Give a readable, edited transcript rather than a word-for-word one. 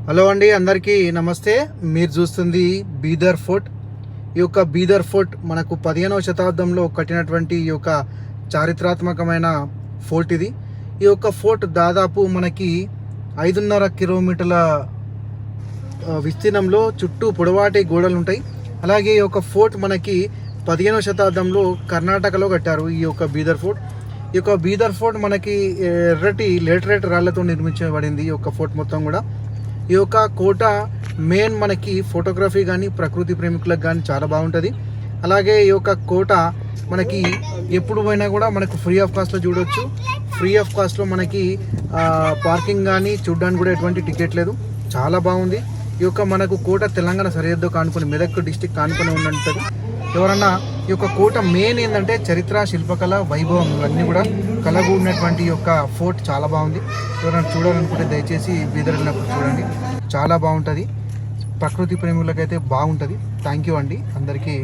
Hello అండి, అందరికీ నమస్తే. మీరు చూస్తుంది బీదర్ ఫోర్ట్. ఈ యొక్క బీదర్ ఫోర్ట్ మనకు 15వ శతాబ్దంలో కట్టినటువంటి ఈ యొక్క చారిత్రాత్మకమైన ఫోర్ట్ ఇది. ఈ యొక్క ఫోర్ట్ దాదాపు మనకి 5.5 కిలోమీటర్ల విస్తీర్ణంలో చుట్టూ పొడవాటి గోడలు ఉంటాయి. అలాగే ఈ యొక్క ఫోర్ట్ మనకి 15వ శతాబ్దంలో కర్ణాటకలో కట్టారు. ఈ యొక్క బీదర్ ఫోర్ట్ మనకి ఎర్రటి లేటరైట్ రాళ్లతో నిర్మించబడింది. ఈ యొక్క ఫోర్ట్ మొత్తం కూడా. ఈ యొక్క కోట మెయిన్ మనకి ఫోటోగ్రఫీ కానీ ప్రకృతి ప్రేమికులకు కానీ చాలా బాగుంటుంది. అలాగే ఈ యొక్క కోట మనకి ఎప్పుడు పోయినా కూడా మనకు ఫ్రీ ఆఫ్ కాస్ట్లో చూడవచ్చు. ఫ్రీ ఆఫ్ కాస్ట్లో మనకి పార్కింగ్ కానీ చూడడానికి కూడా ఎటువంటి టికెట్ లేదు. చాలా బాగుంది. ఈ యొక్క మనకు కోట తెలంగాణ సరిహద్దు కానుకొని, మెదక్ డిస్టిక్ కానుకొని ఉంటుంది. ఎవరన్నా ఈ యొక్క కోట మెయిన్ ఏంటంటే చరిత్ర, శిల్పకళ, వైభవం ఇవన్నీ కూడా కలగూడినటువంటి ఈ యొక్క ఫోర్ట్ చాలా బాగుంది. ఎవరైనా చూడాలనుకుంటే దయచేసి బీదర్ వెళ్ళినప్పుడు చూడండి, చాలా బాగుంటుంది. ప్రకృతి ప్రేమికులకైతే బాగుంటుంది. థ్యాంక్ యూ అండి అందరికీ.